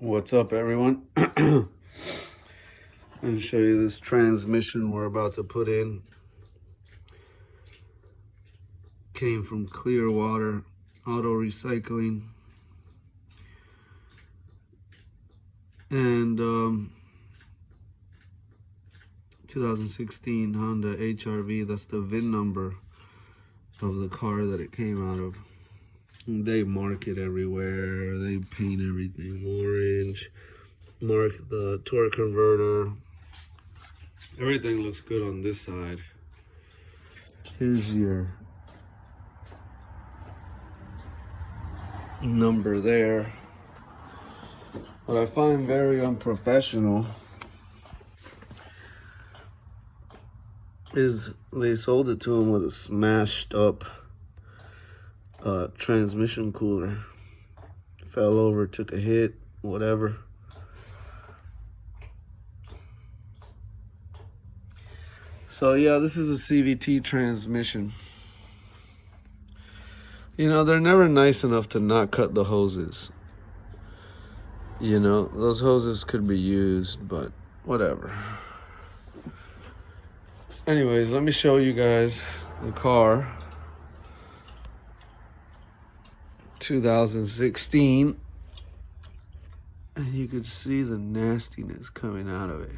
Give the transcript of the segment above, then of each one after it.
What's up, everyone? I'm going to show you this transmission we're about to put in. Came from Clearwater Auto Recycling. And 2016 Honda HRV. That's the VIN number of the car that it came out of. They mark it everywhere. They paint everything orange. Mark the torque converter. Everything looks good on this side. Here's your number there. What I find very unprofessional is they sold it to him with a smashed up transmission cooler. Fell over, took a hit, whatever. So yeah, this is a CVT transmission. You know, they're never nice enough to not cut the hoses. You know, those hoses could be used, but whatever. Anyways, let me show you guys the car. 2016. And you could see the nastiness coming out of it.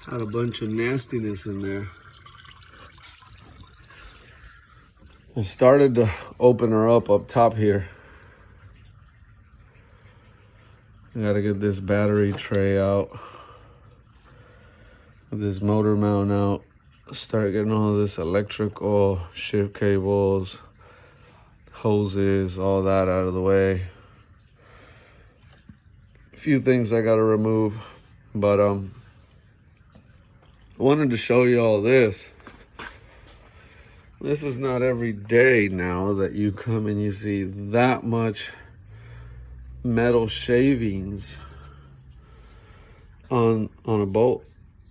Had a bunch of nastiness in there. I started to open her up top here. I gotta get this battery tray out, this motor mount out, start getting all this electrical, shift cables, hoses, all that out of the way. A few things I gotta remove, but I wanted to show you all this. This is not every day now that you come and you see that much metal shavings on a bolt.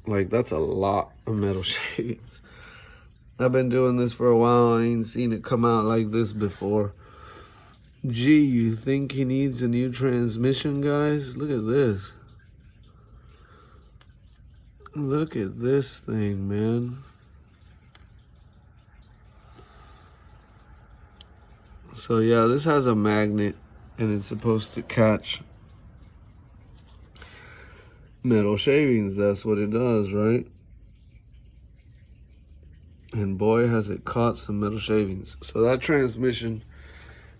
Like, that's a lot of metal shavings. I've been doing this for a while. I ain't seen it come out like this before. Gee, you think he needs a new transmission, guys? Look at this. Look at this thing, man. So yeah, this has a magnet and it's supposed to catch metal shavings. That's what it does, right? And boy, has it caught some metal shavings. So that transmission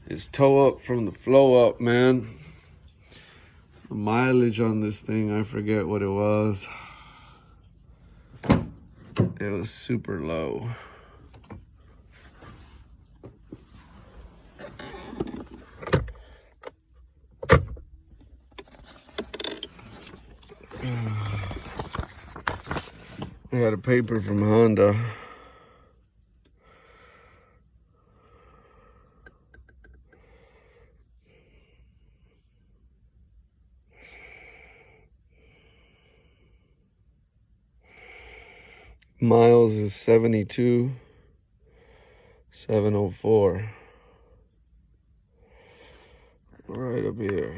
is toe up from the flow up, man. The mileage on this thing, I forget what it was. It was super low. I got a paper from Honda. Miles is 72,704. Right up here.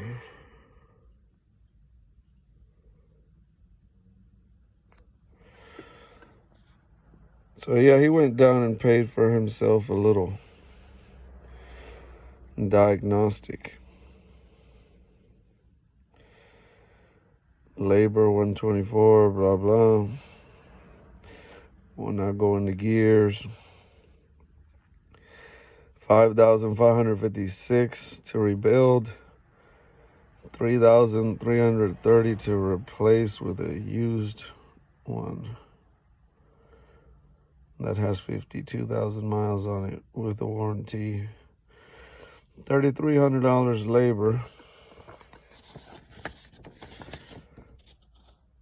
So yeah, he went down and paid for himself a little diagnostic. Labor 124, blah, blah. Will not go into gears. 5,556 to rebuild. 3,330 to replace with a used one. That has 52,000 miles on it with a warranty. $3,300 labor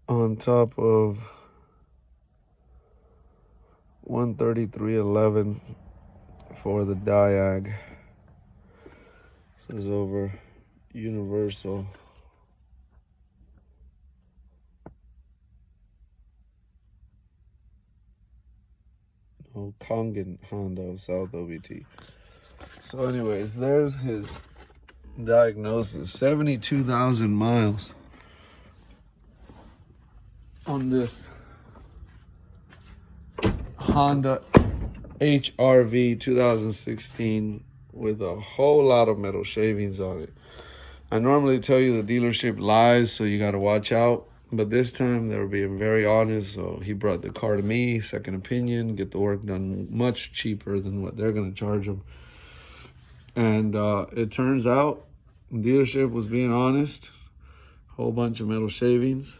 on on top of 133.11 for the diag. This is over universal. No, Kangen Honda of South OBT. So anyways, there's his diagnosis. 72,000 miles on this Honda HRV 2016 with a whole lot of metal shavings on it. I normally tell you the dealership lies, so you got to watch out. But this time they were being very honest, so he brought the car to me, second opinion, get the work done much cheaper than what they're going to charge him. And it turns out the dealership was being honest. Whole bunch of metal shavings.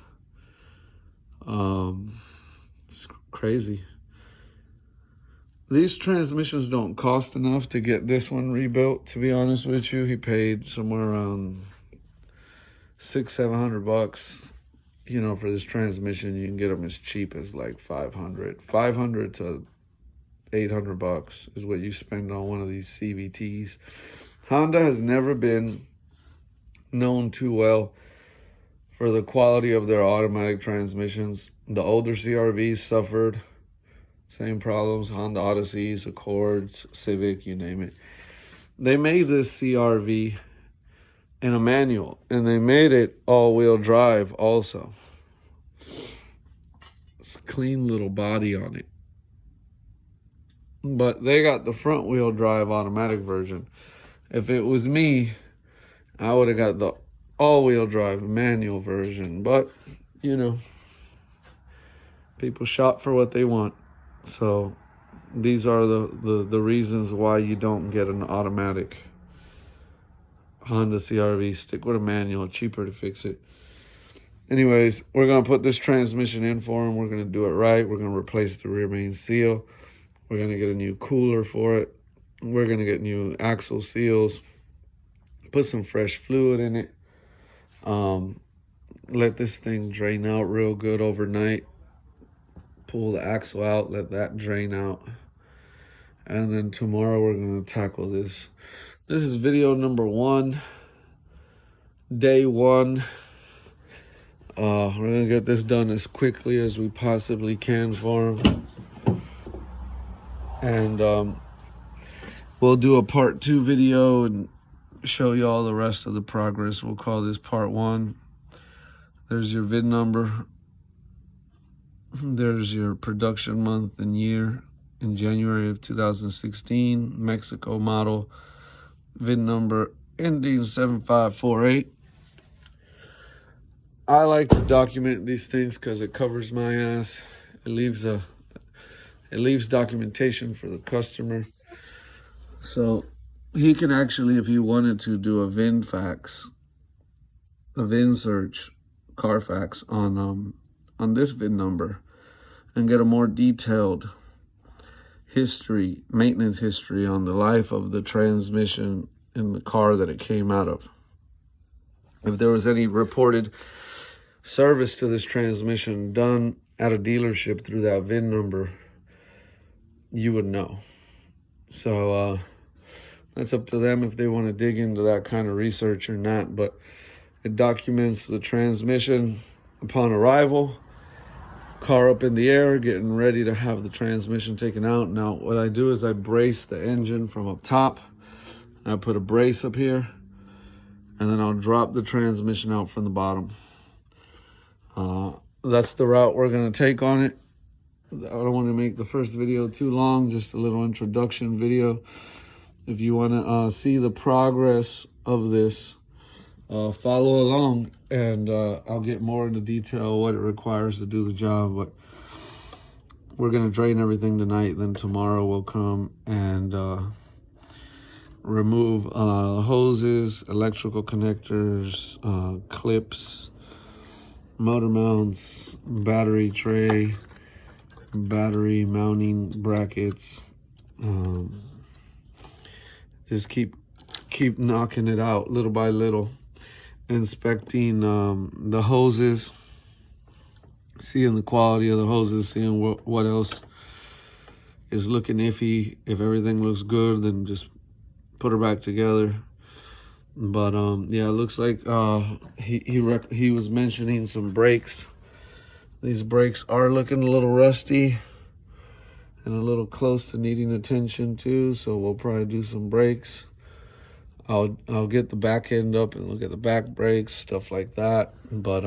It's crazy. These transmissions don't cost enough to get this one rebuilt, to be honest with you. He paid somewhere around $600-700. You know, for this transmission, you can get them as cheap as like $500 to $800 is what you spend on one of these CVTs. Honda has never been known too well for the quality of their automatic transmissions. The older CRVs suffered same problems. Honda Odysseys, Accords, Civic, you name it. They made this CRV in a manual, and they made it all-wheel drive also. It's a clean little body on it. But they got the front-wheel drive automatic version. If it was me, I would have got the all-wheel drive manual version. But, you know, people shop for what they want. So these are the reasons why you don't get an automatic Honda CRV. Stick with a manual, cheaper to fix it. Anyways, we're going to put this transmission in for him. We're going to do it right. We're going to replace the rear main seal. We're going to get a new cooler for it. We're going to get new axle seals. Put some fresh fluid in it. Let this thing drain out real good overnight. Pull the axle out, let that drain out. And then tomorrow we're going to tackle this. This is video number 1, day 1. We're going to get this done as quickly as we possibly can for him. And we'll do a part 2 video and show you all the rest of the progress. We'll call this part 1. There's your VIN number. There's your production month and year in January of 2016. Mexico model. VIN number ending 7548. I like to document these things because it covers my ass. It leaves documentation for the customer. So he can actually, if he wanted to, do a VIN fax, a VIN search, Carfax on this VIN number and get a more detailed history, maintenance history on the life of the transmission in the car that it came out of. If there was any reported service to this transmission done at a dealership through that VIN number, you would know. So that's up to them if they want to dig into that kind of research or not, but it documents the transmission upon arrival, car up in the air, getting ready to have the transmission taken out. Now, what I do is I brace the engine from up top. I put a brace up here, and then I'll drop the transmission out from the bottom. That's the route we're going to take on it. I don't want to make the first video too long, just a little introduction video. If you want to see the progress of this, follow along, and I'll get more into detail what it requires to do the job. But we're going to drain everything tonight. Then tomorrow we'll come and remove hoses, electrical connectors, clips, motor mounts, battery tray, battery mounting brackets. Just keep knocking it out little by little. Inspecting the hoses, seeing the quality of the hoses, seeing what else is looking iffy. If everything looks good, then just put her back together. But yeah, it looks like he was mentioning some brakes. These brakes are looking a little rusty and a little close to needing attention too, so we'll probably do some brakes. I'll get the back end up and look at the back brakes, stuff like that. But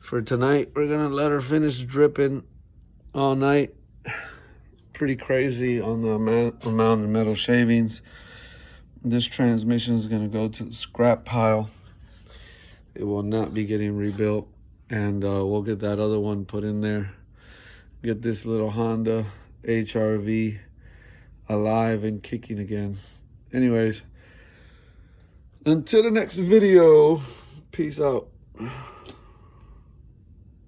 for tonight, we're gonna let her finish dripping all night. Pretty crazy on the amount of metal shavings. This transmission is gonna go to the scrap pile. It will not be getting rebuilt, and we'll get that other one put in there. Get this little Honda HRV alive and kicking again. Anyways, until the next video, peace out.